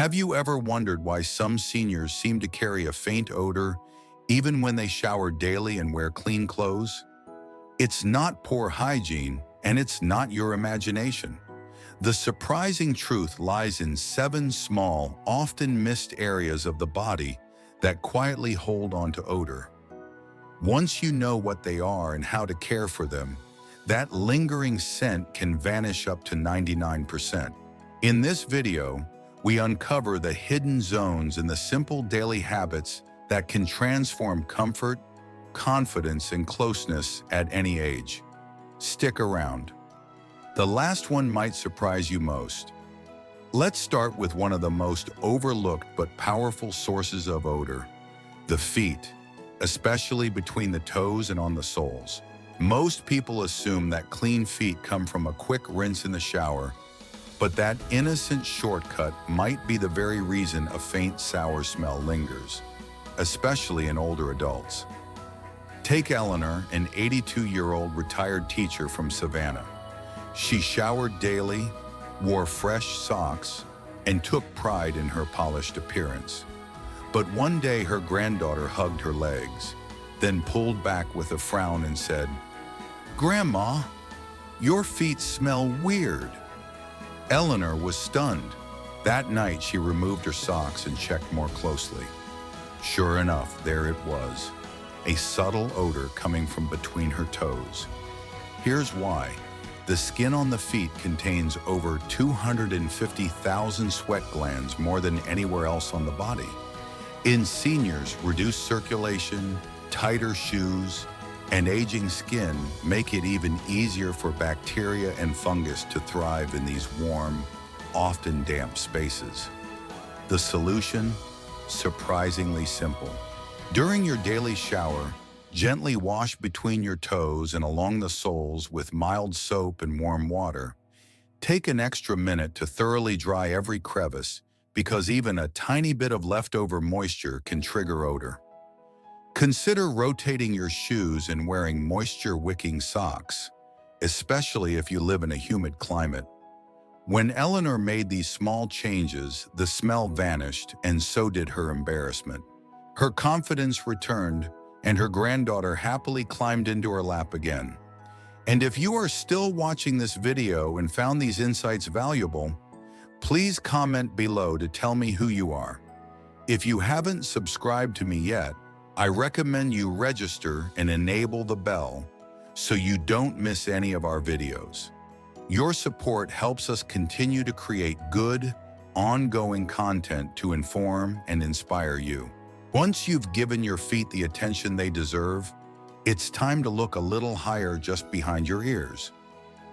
Have you ever wondered why some seniors seem to carry a faint odor even when they shower daily and wear clean clothes? It's not poor hygiene, and it's not your imagination. The surprising truth lies in 7 small, often missed areas of the body that quietly hold on to odor. Once you know what they are and how to care for them, that lingering scent can vanish up to 99%. In this video, we uncover the hidden zones and the simple daily habits that can transform comfort, confidence, and closeness at any age. Stick around. The last one might surprise you most. Let's start with one of the most overlooked but powerful sources of odor: the feet, especially between the toes and on the soles. Most people assume that clean feet come from a quick rinse in the shower, but that innocent shortcut might be the very reason a faint sour smell lingers, especially in older adults. Take Eleanor, an 82-year-old retired teacher from Savannah. She showered daily, wore fresh socks, and took pride in her polished appearance. But one day her granddaughter hugged her legs, then pulled back with a frown and said, "Grandma, your feet smell weird." Eleanor was stunned. That night she removed her socks and checked more closely. Sure enough, there it was, a subtle odor coming from between her toes. Here's why. The skin on the feet contains over 250,000 sweat glands, more than anywhere else on the body. In seniors, reduced circulation, tighter shoes, and aging skin make it even easier for bacteria and fungus to thrive in these warm, often damp spaces. The solution? Surprisingly simple. During your daily shower, gently wash between your toes and along the soles with mild soap and warm water. Take an extra minute to thoroughly dry every crevice, because even a tiny bit of leftover moisture can trigger odor. Consider rotating your shoes and wearing moisture-wicking socks, especially if you live in a humid climate. When Eleanor made these small changes, the smell vanished, and so did her embarrassment. Her confidence returned, and her granddaughter happily climbed into her lap again. And if you are still watching this video and found these insights valuable, please comment below to tell me who you are. If you haven't subscribed to me yet, I recommend you register and enable the bell so you don't miss any of our videos. Your support helps us continue to create good, ongoing content to inform and inspire you. Once you've given your feet the attention they deserve, it's time to look a little higher just behind your ears.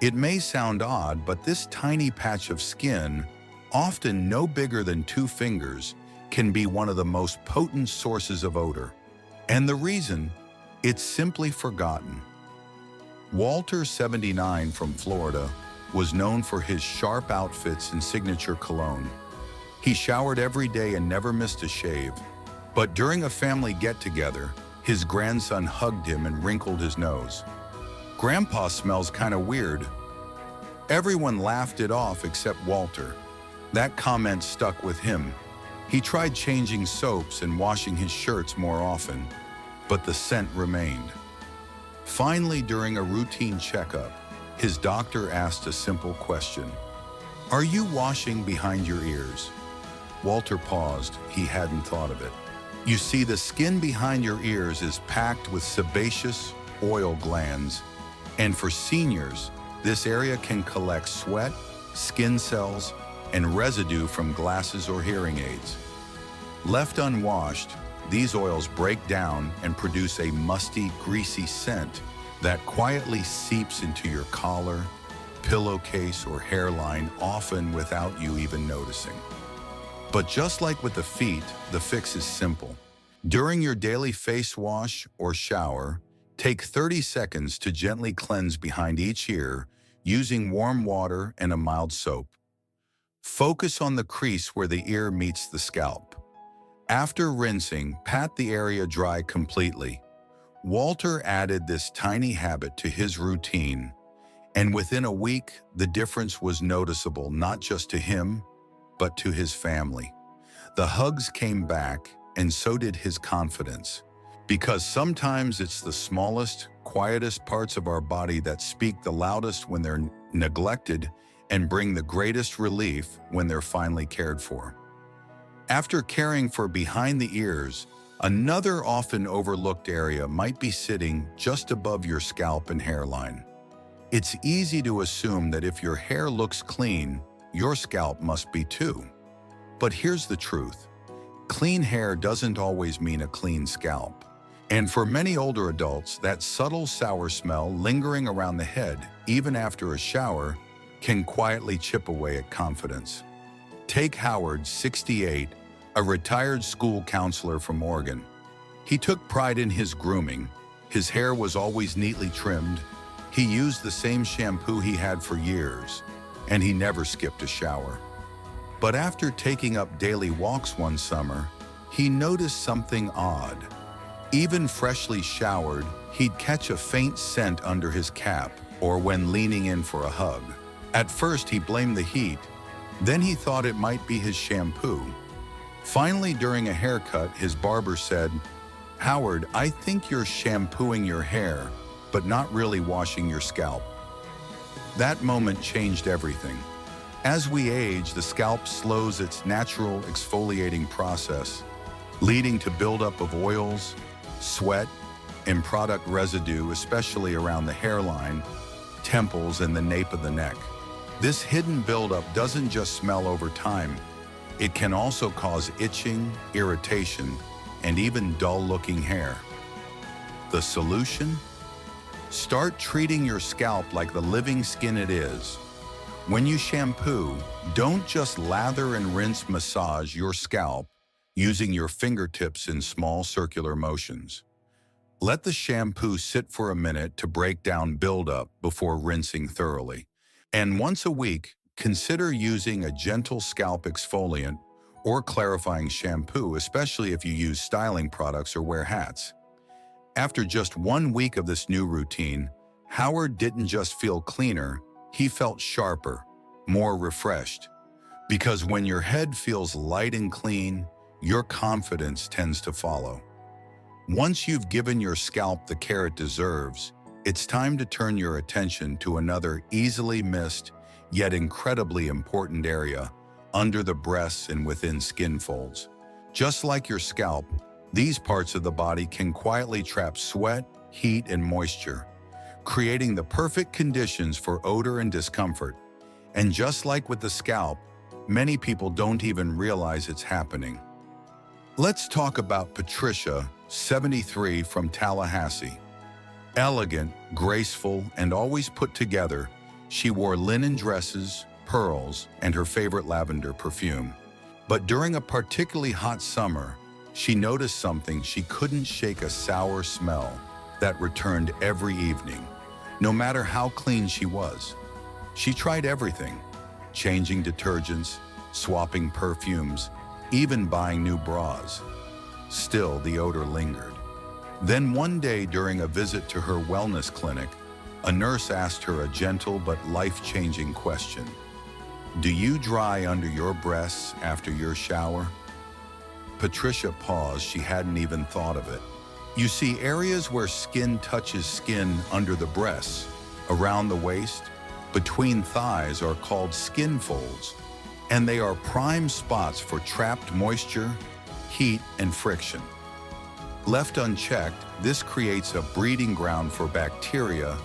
It may sound odd, but this tiny patch of skin, often no bigger than 2 fingers, can be one of the most potent sources of odor. And the reason? It's simply forgotten. Walter, 79, from Florida, was known for his sharp outfits and signature cologne. He showered every day and never missed a shave. But during a family get-together, his grandson hugged him and wrinkled his nose. "Grandpa smells kind of weird." Everyone laughed it off except Walter. That comment stuck with him. He tried changing soaps and washing his shirts more often, but the scent remained. Finally, during a routine checkup, his doctor asked a simple question: "Are you washing behind your ears?" Walter paused. He hadn't thought of it. You see, the skin behind your ears is packed with sebaceous oil glands, and for seniors, this area can collect sweat, skin cells, and residue from glasses or hearing aids. Left unwashed, these oils break down and produce a musty, greasy scent that quietly seeps into your collar, pillowcase, or hairline, often without you even noticing. But just like with the feet, the fix is simple. During your daily face wash or shower, take 30 seconds to gently cleanse behind each ear using warm water and a mild soap. Focus on the crease where the ear meets the scalp. After rinsing, pat the area dry completely. Walter added this tiny habit to his routine, and within a week, the difference was noticeable not just to him, but to his family. The hugs came back, and so did his confidence. Because sometimes it's the smallest, quietest parts of our body that speak the loudest when they're neglected and bring the greatest relief when they're finally cared for. After caring for behind the ears, another often overlooked area might be sitting just above your scalp and hairline. It's easy to assume that if your hair looks clean, your scalp must be too. But here's the truth. Clean hair doesn't always mean a clean scalp. And for many older adults, that subtle sour smell lingering around the head, even after a shower, can quietly chip away at confidence. Take Howard, 68, a retired school counselor from Oregon. He took pride in his grooming. His hair was always neatly trimmed. He used the same shampoo he had for years, and he never skipped a shower. But after taking up daily walks one summer, he noticed something odd. Even freshly showered, he'd catch a faint scent under his cap or when leaning in for a hug. At first, he blamed the heat. Then he thought it might be his shampoo. Finally, during a haircut, his barber said, "Howard, I think you're shampooing your hair, but not really washing your scalp." That moment changed everything. As we age, the scalp slows its natural exfoliating process, leading to buildup of oils, sweat, and product residue, especially around the hairline, temples, and the nape of the neck. This hidden buildup doesn't just smell over time. It can also cause itching, irritation, and even dull-looking hair. The solution? Start treating your scalp like the living skin it is. When you shampoo, don't just lather and rinse massage your scalp using your fingertips in small circular motions. Let the shampoo sit for a minute to break down buildup before rinsing thoroughly. And once a week, consider using a gentle scalp exfoliant or clarifying shampoo, especially if you use styling products or wear hats. After just 1 week of this new routine, Howard didn't just feel cleaner, he felt sharper, more refreshed. Because when your head feels light and clean, your confidence tends to follow. Once you've given your scalp the care it deserves, it's time to turn your attention to another easily missed, yet incredibly important area, under the breasts and within skin folds. Just like your scalp, these parts of the body can quietly trap sweat, heat, and moisture, creating the perfect conditions for odor and discomfort. And just like with the scalp, many people don't even realize it's happening. Let's talk about Patricia, 73, from Tallahassee. Elegant, graceful, and always put together, she wore linen dresses, pearls, and her favorite lavender perfume. But during a particularly hot summer, she noticed something. She couldn't shake a sour smell that returned every evening, no matter how clean she was. She tried everything, changing detergents, swapping perfumes, even buying new bras. Still, the odor lingered. Then one day during a visit to her wellness clinic, a nurse asked her a gentle but life-changing question. "Do you dry under your breasts after your shower?" Patricia paused. She hadn't even thought of it. You see, areas where skin touches skin under the breasts, around the waist, between thighs are called skin folds, and they are prime spots for trapped moisture, heat, and friction. Left unchecked, this creates a breeding ground for bacteria,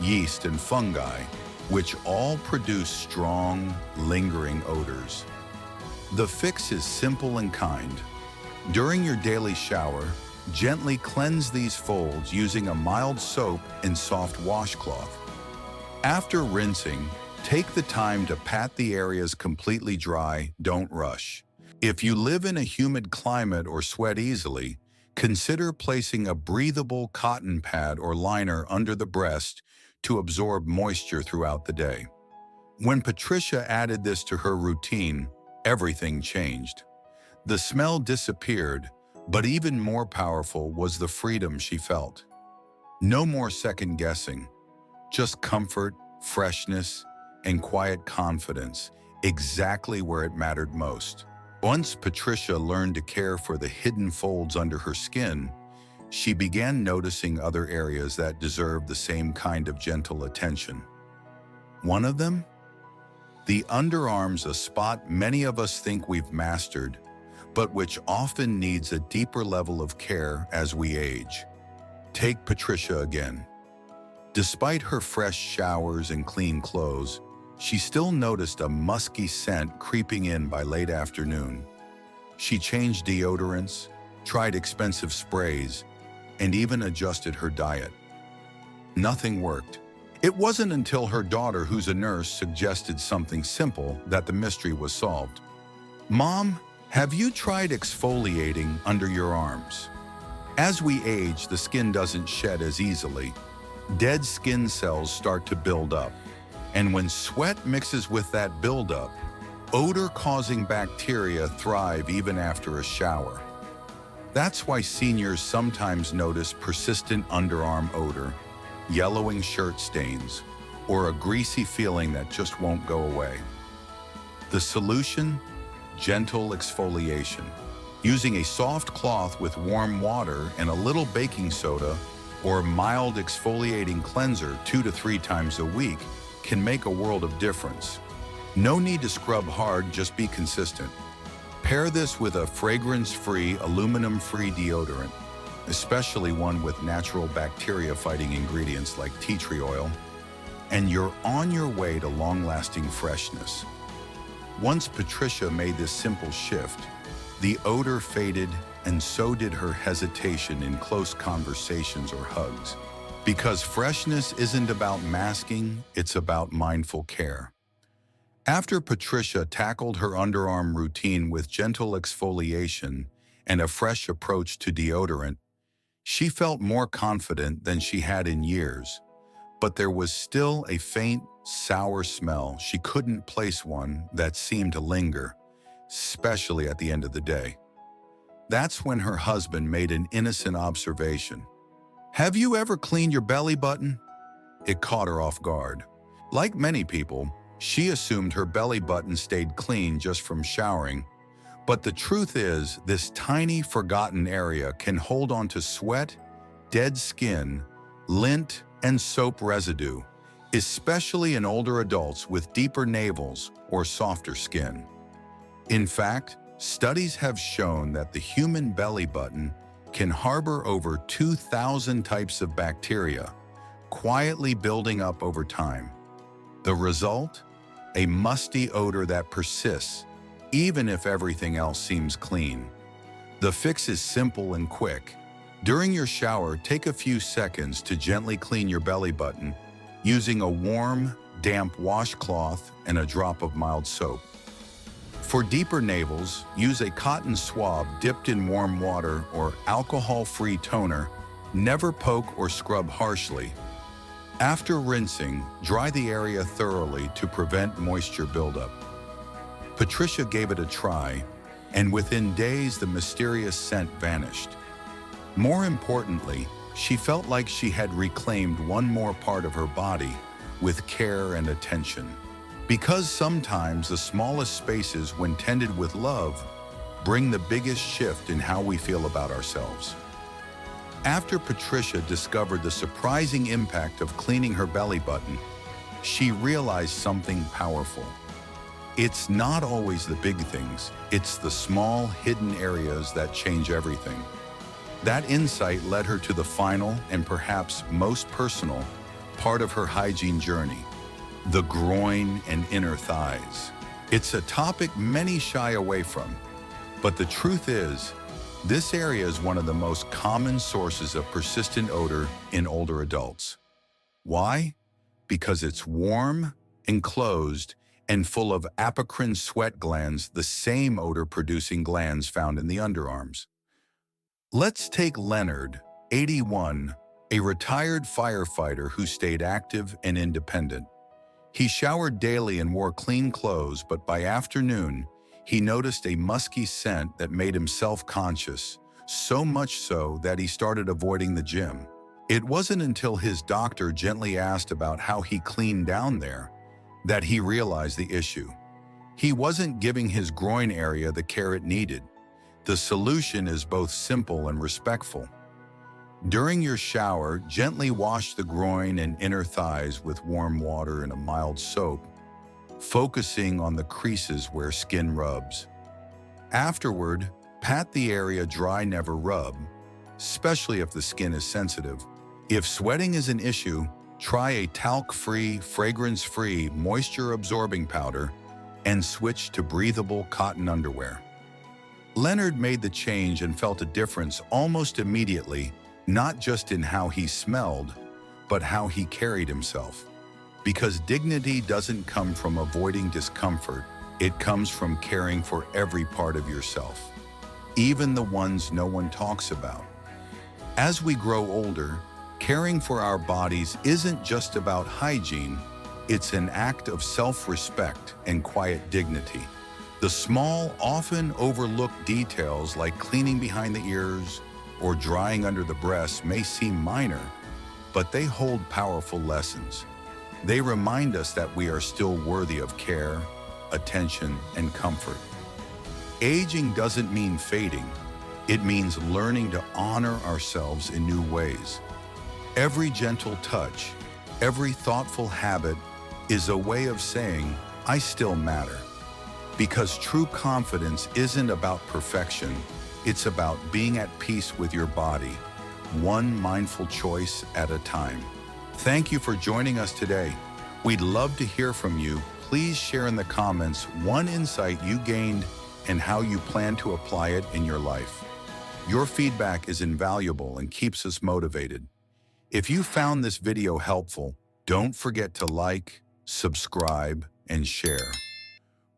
yeast, and fungi, which all produce strong, lingering odors. The fix is simple and kind. During your daily shower, gently cleanse these folds using a mild soap and soft washcloth. After rinsing, take the time to pat the areas completely dry. Don't rush. If you live in a humid climate or sweat easily, consider placing a breathable cotton pad or liner under the breast to absorb moisture throughout the day. When Patricia added this to her routine, everything changed. The smell disappeared, but even more powerful was the freedom she felt. No more second guessing, just comfort, freshness, and quiet confidence, exactly where it mattered most. Once Patricia learned to care for the hidden folds under her skin, she began noticing other areas that deserved the same kind of gentle attention. One of them? The underarms, a spot many of us think we've mastered, but which often needs a deeper level of care as we age. Take Patricia again. Despite her fresh showers and clean clothes, she still noticed a musky scent creeping in by late afternoon. She changed deodorants, tried expensive sprays, and even adjusted her diet. Nothing worked. It wasn't until her daughter, who's a nurse, suggested something simple that the mystery was solved. "Mom, have you tried exfoliating under your arms?" As we age, the skin doesn't shed as easily. Dead skin cells start to build up. And when sweat mixes with that buildup, odor-causing bacteria thrive even after a shower. That's why seniors sometimes notice persistent underarm odor, yellowing shirt stains, or a greasy feeling that just won't go away. The solution? Gentle exfoliation. Using a soft cloth with warm water and a little baking soda or mild exfoliating cleanser 2 to 3 times a week can make a world of difference. No need to scrub hard, just be consistent. Pair this with a fragrance-free, aluminum-free deodorant, especially one with natural bacteria-fighting ingredients like tea tree oil, and you're on your way to long-lasting freshness. Once Patricia made this simple shift, the odor faded, and so did her hesitation in close conversations or hugs. Because freshness isn't about masking, it's about mindful care. After Patricia tackled her underarm routine with gentle exfoliation and a fresh approach to deodorant, she felt more confident than she had in years. But there was still a faint, sour smell. She couldn't place one that seemed to linger, especially at the end of the day. That's when her husband made an innocent observation. "Have you ever cleaned your belly button?" It caught her off guard. Like many people, she assumed her belly button stayed clean just from showering. But the truth is, this tiny, forgotten area can hold on to sweat, dead skin, lint, and soap residue, especially in older adults with deeper navels or softer skin. In fact, studies have shown that the human belly button can harbor over 2,000 types of bacteria, quietly building up over time. The result? A musty odor that persists, even if everything else seems clean. The fix is simple and quick. During your shower, take a few seconds to gently clean your belly button using a warm, damp washcloth and a drop of mild soap. For deeper navels, use a cotton swab dipped in warm water or alcohol-free toner. Never poke or scrub harshly. After rinsing, dry the area thoroughly to prevent moisture buildup. Patricia gave it a try, and within days the mysterious scent vanished. More importantly, she felt like she had reclaimed one more part of her body with care and attention. Because sometimes the smallest spaces, when tended with love, bring the biggest shift in how we feel about ourselves. After Patricia discovered the surprising impact of cleaning her belly button, she realized something powerful. It's not always the big things, it's the small, hidden areas that change everything. That insight led her to the final and perhaps most personal part of her hygiene journey: the groin and inner thighs. It's a topic many shy away from, but the truth is, this area is one of the most common sources of persistent odor in older adults. Why? Because it's warm, enclosed, and full of apocrine sweat glands, the same odor-producing glands found in the underarms. Let's take Leonard, 81, a retired firefighter who stayed active and independent. He showered daily and wore clean clothes, but by afternoon, he noticed a musky scent that made him self-conscious, so much so that he started avoiding the gym. It wasn't until his doctor gently asked about how he cleaned down there that he realized the issue. He wasn't giving his groin area the care it needed. The solution is both simple and respectful. During your shower, gently wash the groin and inner thighs with warm water and a mild soap, focusing on the creases where skin rubs. Afterward, pat the area dry, never rub, especially if the skin is sensitive. If sweating is an issue, try a talc-free, fragrance-free, moisture-absorbing powder and switch to breathable cotton underwear. Leonard made the change and felt a difference almost immediately, not just in how he smelled, but how he carried himself. Because dignity doesn't come from avoiding discomfort, it comes from caring for every part of yourself, even the ones no one talks about. As we grow older, caring for our bodies isn't just about hygiene, it's an act of self-respect and quiet dignity. The small, often overlooked details like cleaning behind the ears or drying under the breasts may seem minor, but they hold powerful lessons. They remind us that we are still worthy of care, attention, and comfort. Aging doesn't mean fading. It means learning to honor ourselves in new ways. Every gentle touch, every thoughtful habit is a way of saying, I still matter. Because true confidence isn't about perfection, it's about being at peace with your body, one mindful choice at a time. Thank you for joining us today. We'd love to hear from you. Please share in the comments one insight you gained and how you plan to apply it in your life. Your feedback is invaluable and keeps us motivated. If you found this video helpful, don't forget to like, subscribe, and share.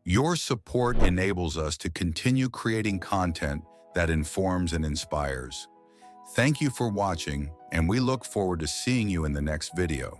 Your support enables us to continue creating content that informs and inspires. Thank you for watching, and we look forward to seeing you in the next video.